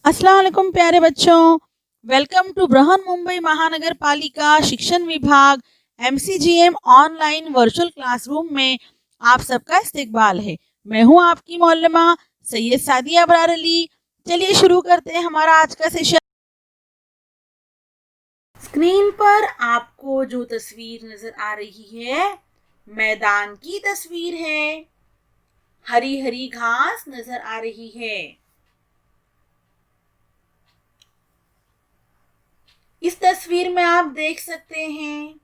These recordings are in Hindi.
अस्सलाम वालेकुम प्यारे बच्चों। वेलकम टू बृहन मुंबई महानगर पालिका शिक्षण विभाग MCGM ऑनलाइन वर्चुअल क्लासरूम में आप सबका इस्तकबाल है। मैं हूं आपकी मौलमा सैयद सादिया अबरार अली। चलिए शुरू करते हैं हमारा आज का सेशन। स्क्रीन पर आपको जो तस्वीर नजर आ रही है मैदान की तस्वीर है। हरी हरी घास नजर आ रही है। इस तस्वीर में आप देख सकते हैं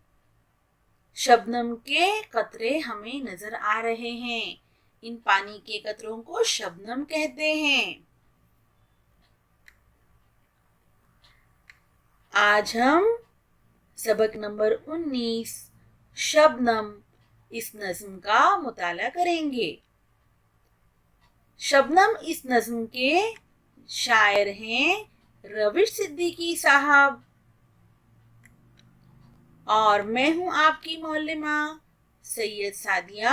शबनम के कतरे हमें नजर आ रहे हैं। इन पानी के कतरों को शबनम कहते हैं। आज हम सबक नंबर 19 शबनम इस नज्म का मुताला करेंगे। शबनम इस नज्म के शायर हैं रविश सिद्दीकी साहब और मैं हूं आपकी मौलिमा सैयद सादिया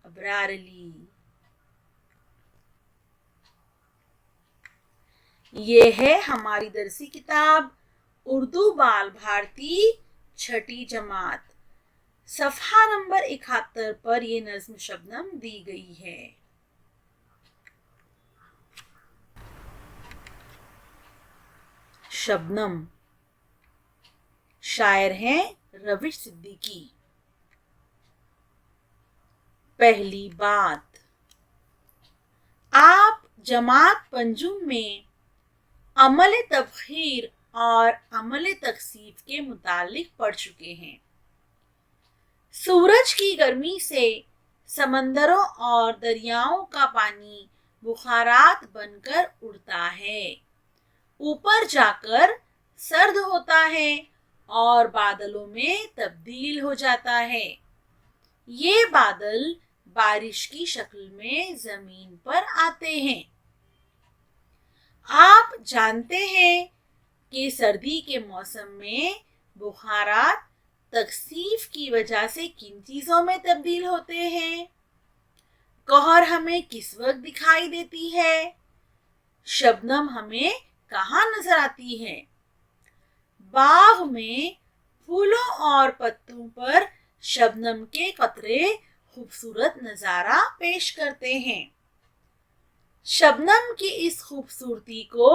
अबरार अली। ये है हमारी दरसी किताब उर्दू बाल भारती छठी जमात। सफ़हा नंबर 71 पर ये नज्म शबनम दी गई है। शबनम शायर हैं रविश सिद्दीकी। पहली बात, आप जमात पंजुम में अमल तबखीर और अमल तकसीफ के मुतालिक पढ़ चुके हैं। सूरज की गर्मी से समंदरों और दरियाओं का पानी बुखारात बनकर उड़ता है, ऊपर जाकर सर्द होता है और बादलों में तब्दील हो जाता है। ये बादल बारिश की शक्ल में जमीन पर आते हैं। आप जानते हैं कि सर्दी के मौसम में बुखारात तकसीफ की वजह से किन चीजों में तब्दील होते हैं? कहर हमें किस वक्त दिखाई देती है? शबनम हमें कहाँ नजर आती है? बाग में फूलों और पत्तों पर शबनम के कतरे खूबसूरत नजारा पेश करते हैं। शबनम की इस खूबसूरती को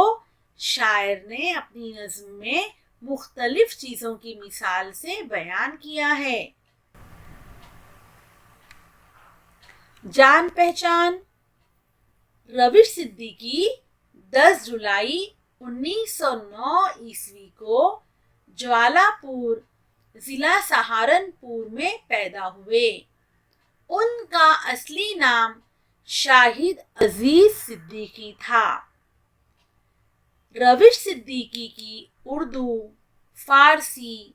शायर ने अपनी नज्म में मुख्तलिफ चीजों की मिसाल से बयान किया है। जान पहचान, रविश सिद्दीकी 10 जुलाई 1909 ईस्वी को ज्वालापुर जिला सहारनपुर में पैदा हुए। उनका असली नाम शाहिद अजीज सिद्दीकी था। रविश सिद्दीकी की उर्दू, फारसी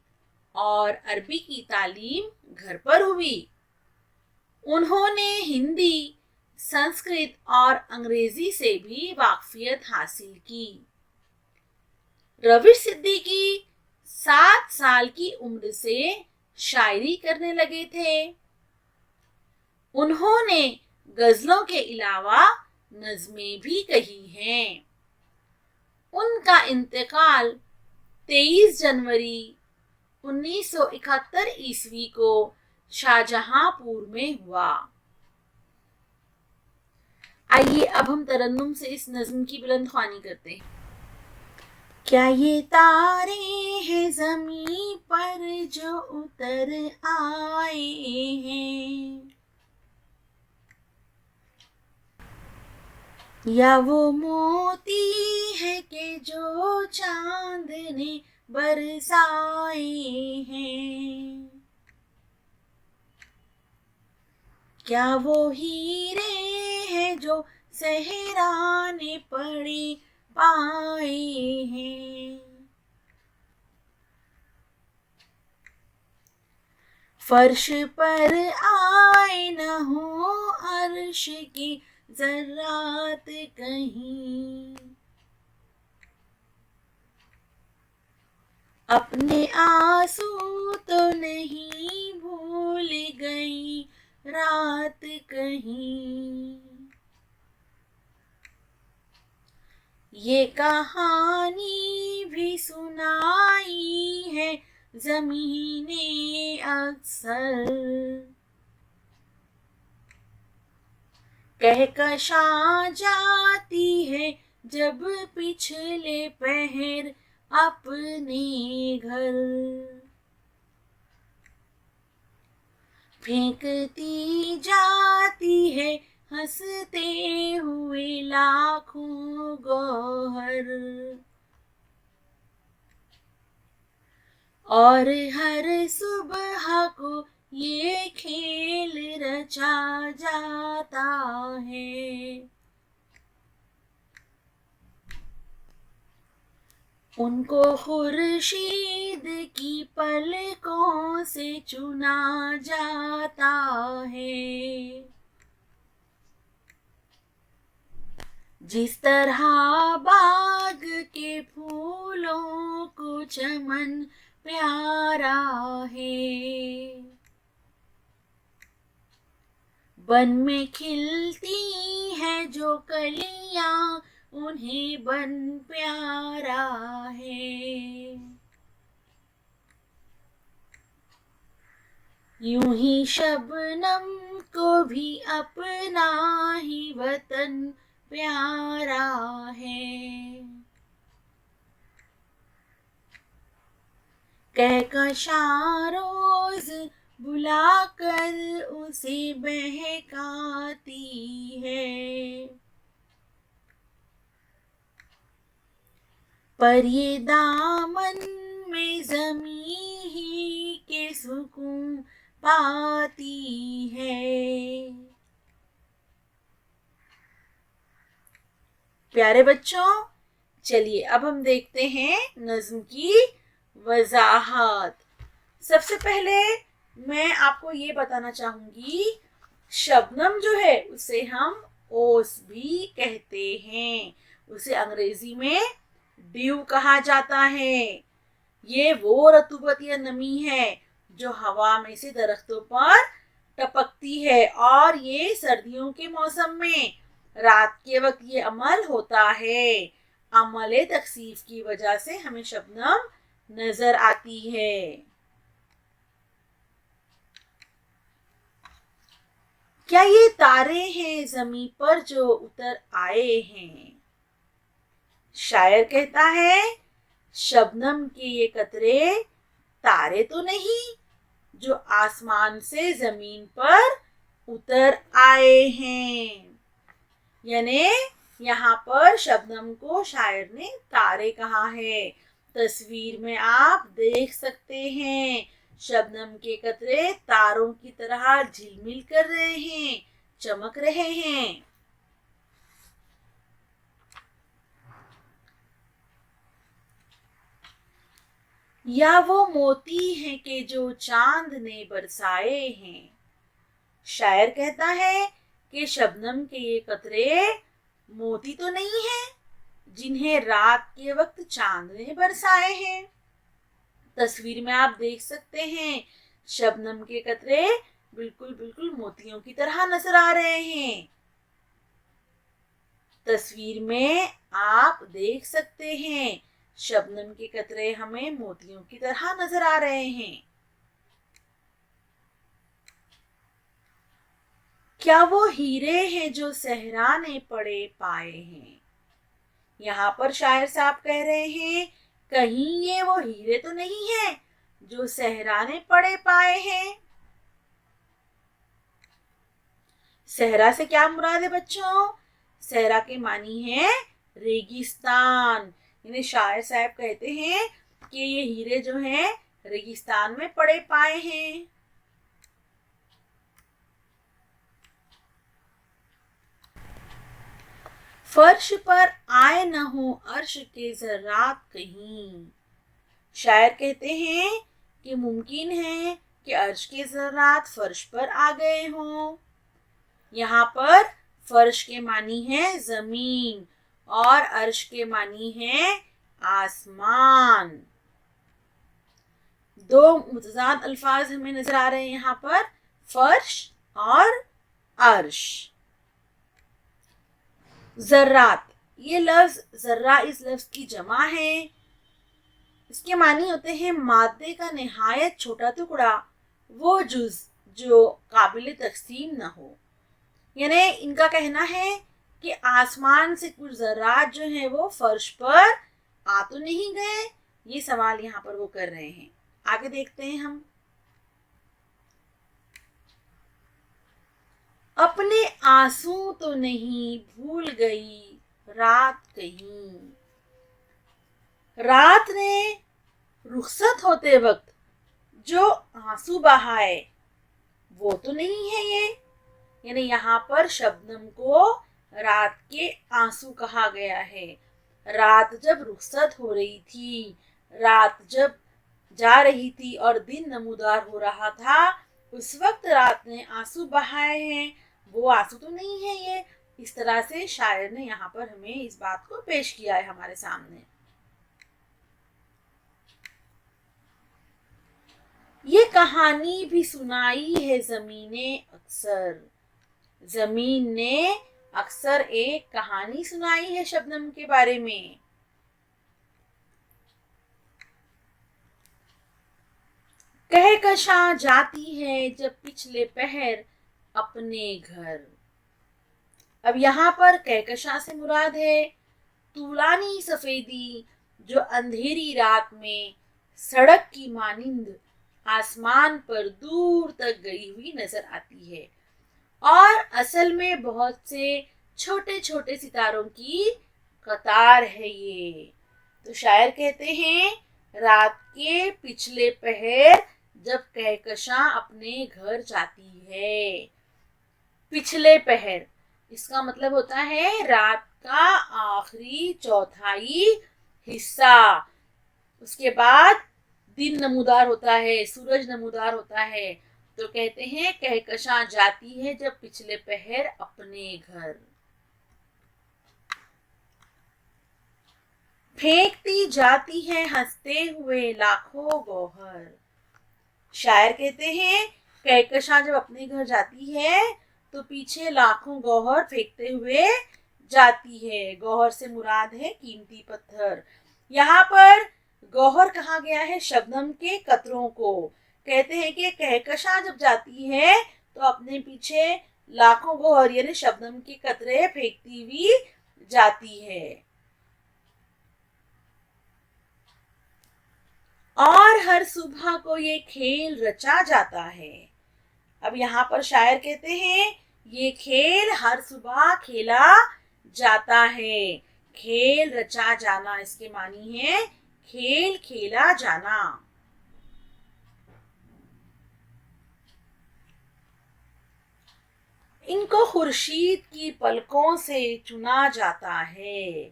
और अरबी की तालीम घर पर हुई। उन्होंने हिंदी, संस्कृत और अंग्रेजी से भी वाकफियत हासिल की। रविश सिद्दीकी 7 साल की उम्र से शायरी करने लगे थे। उन्होंने गजलों के अलावा नज़में भी कही हैं। उनका इंतकाल 23 जनवरी 1971 ईस्वी को शाहजहांपुर में हुआ। आइए अब हम तरन्नुम से इस नज्म की बुलंद ख्वानी करते हैं। क्या ये तारे हैं ज़मीं पर जो उतर आए हैं, या वो मोती है कि जो चांद ने बरसाए हैं, क्या वो हीरे हैं जो सहरा ने पड़े पाए हैं, फर्श पर आए न हो अर्श की जर्रात कहीं, अपने आंसू तो नहीं भूल गई रात कहीं, ये कहानी भी सुनाई है ज़मीं ने अक्सर, कहकशा जाती है जब पिछले पहर अपने घर, फेंकती जाती है हंसते हुए लाखों गौहर, और हर सुबह को ये खेल रचा जाता है। उनको खुर्शीद की पलकों से चुना जाता है। जिस तरह बाग के फूलों को चमन प्यारा है, वन में खिलती है जो कलियां उन्हें बन प्यारा है। यूं ही शबनम को भी अपना ही वतन प्यारा है। कहकशा रोज बुलाकर उसे बहकाती है, पर ये दामन में ज़मीं ही के सुकून पाती है। प्यारे बच्चों, चलिए अब हम देखते हैं नज़्म की वज़ाहत। सबसे पहले मैं आपको ये बताना चाहूंगी, शबनम जो है उसे हम ओस भी कहते हैं, उसे अंग्रेजी में ड्यू कहा जाता है। ये वो रतूबत या नमी है जो हवा में से दरख्तों पर टपकती है, और ये सर्दियों के मौसम में रात के वक्त ये अमल होता है। अमल तकसीफ की वजह से हमें शबनम नजर आती है। क्या ये तारे हैं जमीन पर जो उतर आए हैं? शायर कहता है, शबनम के ये कतरे तारे तो नहीं जो आसमान से जमीन पर उतर आए हैं। यानी यहाँ पर शबनम को शायर ने तारे कहा है। तस्वीर में आप देख सकते हैं, शबनम के कतरे तारों की तरह झिलमिल कर रहे हैं, चमक रहे हैं। या वो मोती हैं कि जो चांद ने बरसाए हैं। शायर कहता है कि शबनम के ये कतरे मोती तो नहीं है जिन्हें रात के वक्त चांद ने बरसाए हैं। तस्वीर में आप देख सकते हैं, शबनम के कतरे बिल्कुल बिल्कुल मोतियों की तरह नजर आ रहे हैं। तस्वीर में आप देख सकते हैं, शबनम के कतरे हमें मोतियों की तरह नजर आ रहे हैं। क्या वो हीरे हैं जो सहरा ने पड़े पाए हैं? यहाँ पर शायर साहब कह रहे हैं, कहीं ये वो हीरे तो नहीं है जो सहरा ने पड़े पाए हैं। सहरा से क्या मुराद है बच्चों? सहरा के मानी है रेगिस्तान। यानी शायर साहब कहते हैं कि ये हीरे जो हैं रेगिस्तान में पड़े पाए हैं। फर्श पर आए न हो अर्श के ज़र्रात कहीं। शायर कहते हैं कि मुमकिन है कि अर्श के ज़र्रात फर्श पर आ गए हों। यहाँ पर फर्श के मानी है जमीन और अर्श के मानी है आसमान। दो मुतजाद अल्फाज हमें नजर आ रहे हैं यहाँ पर, फर्श और अर्श। ज़र्रात, ये लफ्ज जर्रा इस लफ्ज की जमा है। इसके मानी होते हैं मादे का निहायत छोटा टुकड़ा, वो जुज जो काबिल तकसीम न हो। यानी इनका कहना है कि आसमान से कुछ ज़रात जो हैं वो फर्श पर आ तो नहीं गए। ये सवाल यहाँ पर वो कर रहे हैं। आगे देखते हैं हम। अपने आंसू तो नहीं भूल गई रात कहीं, रात ने रुखसत होते वक्त जो आंसू बहाए वो तो नहीं है ये। यानी यहाँ पर शबनम को रात के आंसू कहा गया है। रात जब रुखसत हो रही थी, रात जब जा रही थी और दिन नमूदार हो रहा था, उस वक्त रात ने आंसू बहाए हैं, वो आंसू तो नहीं है ये। इस तरह से शायर ने यहाँ पर हमें इस बात को पेश किया है हमारे सामने। ये कहानी भी सुनाई है ज़मीने अक्सर, ज़मीन ने अक्सर एक कहानी सुनाई है शबनम के बारे में। कहकशां जाती है जब पिछले पहर अपने घर। अब यहाँ पर कहकशां से मुराद है तूलानी सफेदी जो अंधेरी रात में सड़क की मानिंद आसमान पर दूर तक गई हुई नजर आती है, और असल में बहुत से छोटे छोटे सितारों की कतार है ये। तो शायर कहते हैं रात के पिछले पहर जब कहकशां अपने घर जाती है। पिछले पहर इसका मतलब होता है रात का आखिरी चौथाई हिस्सा। उसके बाद दिन नमूदार होता है, सूरज नमूदार होता है। तो कहते हैं कहकशां जाती है जब पिछले पहर अपने घर। फेंकती जाती है हंसते हुए लाखों गौहर। शायर कहते हैं कहकशां जब अपने घर जाती है तो पीछे लाखों गौहर फेंकते हुए जाती है। गौहर से मुराद है कीमती पत्थर। यहाँ पर गौहर कहा गया है शबनम के कतरों को। कहते हैं कि कहकशां जब जाती है तो अपने पीछे लाखों गौहर यानी शबनम के कतरे फेंकती हुई जाती है। और हर सुबह को ये खेल रचा जाता है। अब यहाँ पर शायर कहते हैं ये खेल हर सुबह खेला जाता है। खेल रचा जाना इसके मानी है खेल खेला जाना। इनको खुर्शीद की पलकों से चुना जाता है।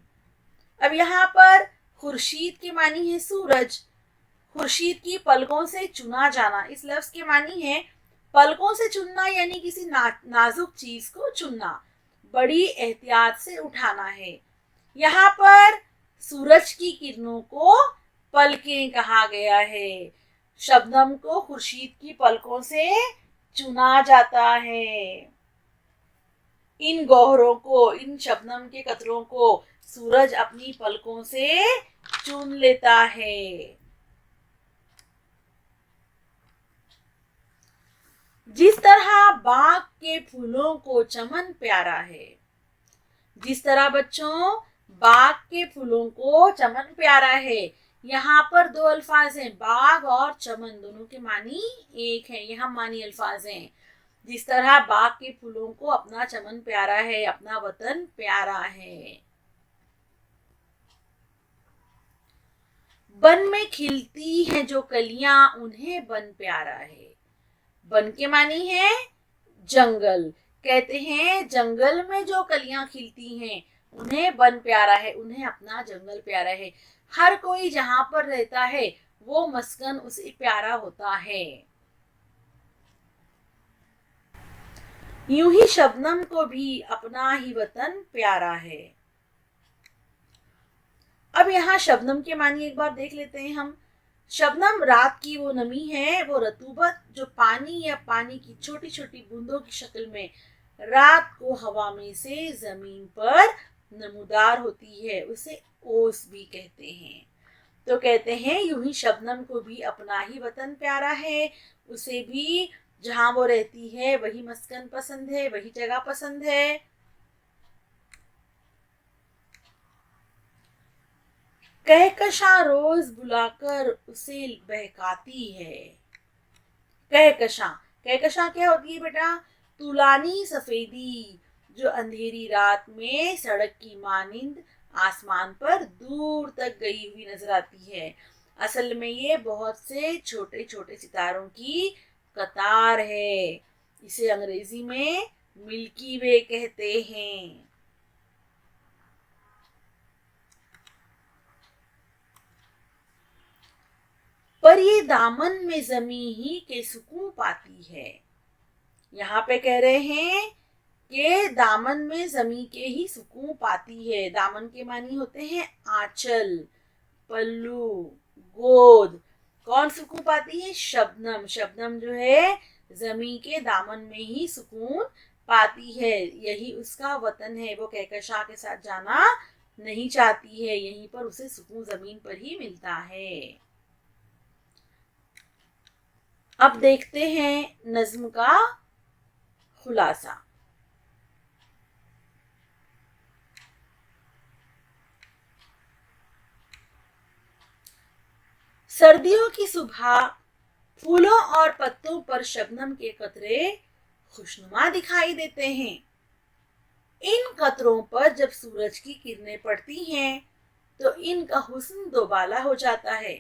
अब यहाँ पर खुर्शीद के मानी है सूरज। खुर्शीद की पलकों से चुना जाना इस लफ्ज के मानी है पलकों से चुनना, यानी किसी नाजुक चीज को चुनना, बड़ी एहतियात से उठाना है। यहाँ पर सूरज की किरणों को पलकें कहा गया है। शबनम को खुर्शीद की पलकों से चुना जाता है। इन गौहरों को, इन शबनम के कतरों को सूरज अपनी पलकों से चुन लेता है। जिस तरह बाग के फूलों को चमन प्यारा है, जिस तरह बच्चों बाग के फूलों को चमन प्यारा है। यहाँ पर दो अल्फाज हैं, बाग और चमन, दोनों के मानी एक है। यहाँ मानी अल्फाज हैं। जिस तरह बाग के फूलों को अपना चमन प्यारा है, अपना वतन प्यारा है। बन में खिलती हैं जो कलियां उन्हें बन प्यारा है। बन के मानी है जंगल। कहते हैं जंगल में जो कलियां खिलती हैं उन्हें बन प्यारा है, उन्हें अपना जंगल प्यारा है। हर कोई जहां पर रहता है वो मस्कन उसे प्यारा होता है। यूं ही शबनम को भी अपना ही वतन प्यारा है। अब यहाँ शबनम के मानी एक बार देख लेते हैं हम। शबनम रात की वो नमी है, वो रतूबत जो पानी या पानी की छोटी छोटी बूंदों की शक्ल में रात को हवा में से जमीन पर नमूदार होती है उसे ओस भी कहते हैं। तो कहते हैं यूं ही शबनम को भी अपना ही वतन प्यारा है, उसे भी जहां वो रहती है वही मस्कन पसंद है, वही जगह पसंद है। कहकशा रोज बुलाकर उसे बहकाती है। कहकशा, कहकशा क्या होती है बेटा? तुलानी सफेदी जो अंधेरी रात में सड़क की मानिंद आसमान पर दूर तक गई हुई नजर आती है। असल में ये बहुत से छोटे छोटे सितारों की कतार है। इसे अंग्रेजी में मिल्की वे कहते हैं। पर ये दामन में जमी ही के सुकून पाती है। यहाँ पे कह रहे हैं कि दामन में जमी के ही सुकून पाती है। दामन के मानी होते हैं आंचल, पल्लू, गोद। कौन सुकून पाती है? शबनम। शबनम जो है जमी के दामन में ही सुकून पाती है, यही उसका वतन है। वो कहकशा के साथ जाना नहीं चाहती है, यहीं पर उसे सुकून जमीन पर ही मिलता है। अब देखते हैं नज्म का खुलासा। सर्दियों की सुबह फूलों और पत्तों पर शबनम के कतरे खुशनुमा दिखाई देते हैं। इन कतरों पर जब सूरज की किरणें पड़ती हैं तो इनका हुस्न दोबाला हो जाता है।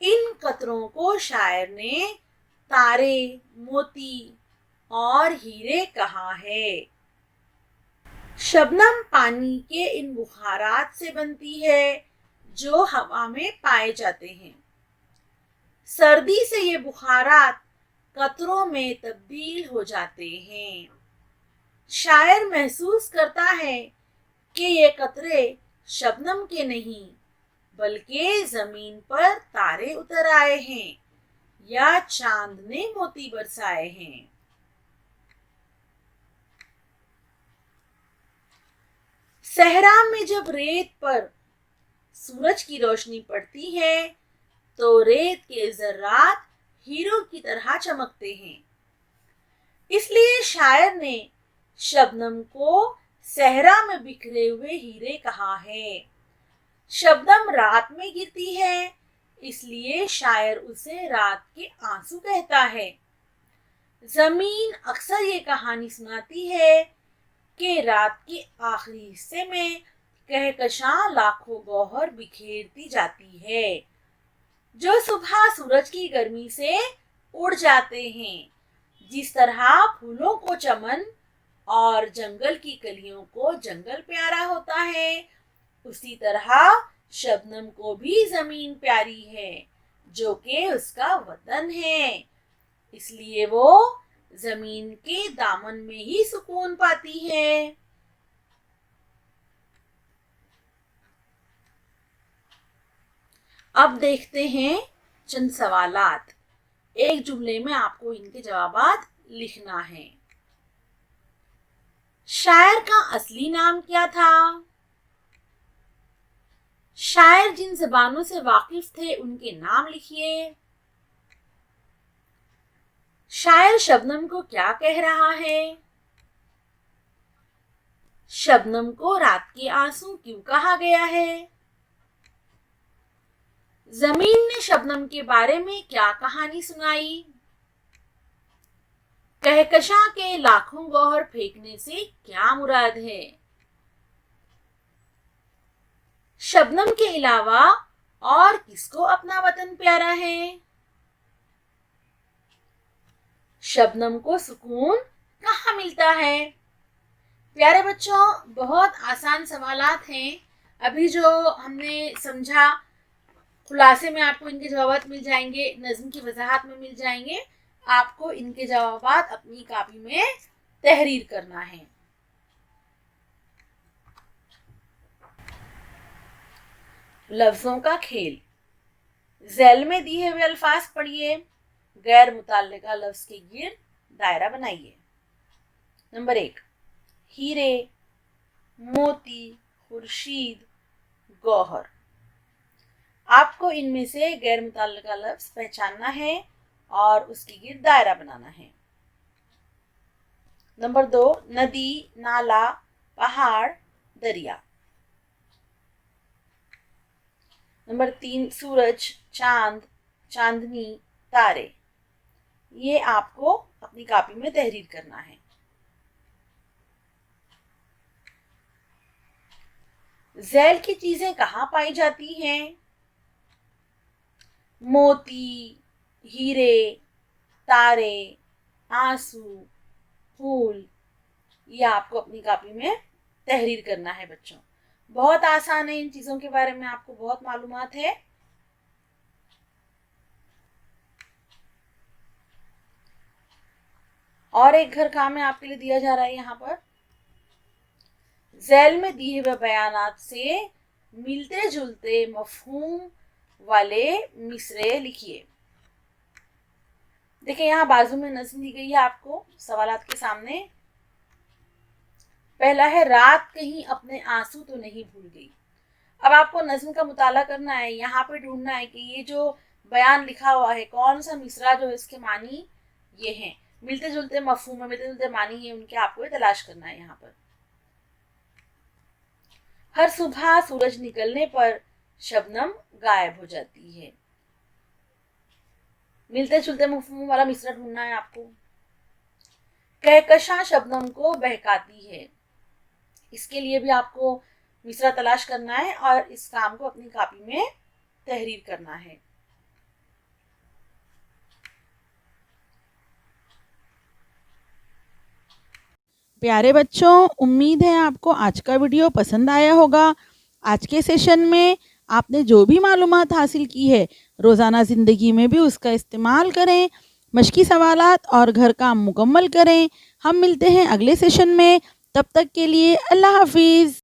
इन कतरों को शायर ने तारे, मोती और हीरे कहा है। शबनम पानी के इन बुखारात से बनती है जो हवा में पाए जाते हैं। सर्दी से ये बुखारात कतरों में तब्दील हो जाते हैं। शायर महसूस करता है कि ये कतरे शबनम के नहीं बल्कि जमीन पर तारे उतर आए हैं या चांद ने मोती बरसाए हैं। सहरा में जब रेत पर सूरज की रोशनी पड़ती है तो रेत के जर्रात हीरो की तरह चमकते हैं। इसलिए शायर ने शबनम को सहरा में बिखरे हुए हीरे कहा है। शबनम रात में गिरती है, इसलिए शायर उसे रात के आंसू कहता है। जमीन अक्सर ये कहानी सुनाती है कि रात के आखिरी हिस्से में कहकशां लाखों गौहर बिखेरती जाती है जो सुबह सूरज की गर्मी से उड़ जाते हैं। जिस तरह फूलों को चमन और जंगल की कलियों को जंगल प्यारा होता है, उसी तरह शबनम को भी जमीन प्यारी है जो कि उसका वतन है। इसलिए वो जमीन के दामन में ही सुकून पाती है। अब देखते हैं चंद सवालात। एक जुमले में आपको इनके जवाबात लिखना है। शायर का असली नाम क्या था? शायर जिन ज़बानों से वाकिफ थे उनके नाम लिखिए। शायर शबनम को क्या कह रहा है? शबनम को रात के आंसू क्यों कहा गया है? जमीन ने शबनम के बारे में क्या कहानी सुनाई? कहकशां के लाखों गौहर फेंकने से क्या मुराद है? शबनम के अलावा और किसको अपना वतन प्यारा है? शबनम को सुकून कहाँ मिलता है? प्यारे बच्चों, बहुत आसान सवालात हैं। अभी जो हमने समझा खुलासे में आपको इनके जवाब मिल जाएंगे, नज्म की वजाहत में मिल जाएंगे। आपको इनके जवाब अपनी कॉपी में तहरीर करना है। लफ्जों का खेल। झैल में दिए हुए अल्फाज पढ़िए, गैर मुताल्लिका लफ्ज के गिर्द दायरा बनाइए। नंबर 1, हीरे। मोती, खुर्शीद, गौहर। आपको इनमें से गैर मुतल्लिका लफ्ज पहचानना है और उसके गिर्द दायरा बनाना है। नंबर 2, नदी, नाला, पहाड़, दरिया। नंबर 3, सूरज, चांद, चांदनी, तारे। ये आपको अपनी कॉपी में तहरीर करना है। झैल की चीजें कहाँ पाई जाती हैं? मोती, हीरे, तारे, आंसू, फूल। ये आपको अपनी कॉपी में तहरीर करना है बच्चों। बहुत आसान है, इन चीजों के बारे में आपको बहुत मालूमात है। और एक घर काम में आपके लिए दिया जा रहा है यहाँ पर। झैल में दिए हुए बयानात से मिलते जुलते मफहूम वाले मिसरे लिखिए। देखिए यहाँ बाजू में नज़्म दी गई है आपको सवालात के सामने। पहला है, रात कहीं अपने आंसू तो नहीं भूल गई। अब आपको नज़्म का मुताला करना है, यहाँ पे ढूंढना है कि ये जो बयान लिखा हुआ है कौन सा मिसरा जो इसके मानी ये हैं, मिलते जुलते मफहूम है, मिलते जुलते मानी है, उनके आपको तलाश करना है। यहाँ पर हर सुबह सूरज निकलने पर शबनम गायब हो जाती है। मिलते जुलते मफहूम वाला मिसरा ढूंढना है आपको। कहकशां शबनम को बहकाती है। इसके लिए भी आपको मिसरा तलाश करना है और इस काम को अपनी कॉपी में तहरीर करना है। प्यारे बच्चों, उम्मीद है आपको आज का वीडियो पसंद आया होगा। आज के सेशन में आपने जो भी मालूमात हासिल की है रोज़ाना ज़िंदगी में भी उसका इस्तेमाल करें, मश्की सवालात और घर काम मुकम्मल करें। हम मिलते हैं अगले सेशन में, तब तक के लिए अल्लाह हाफिज़।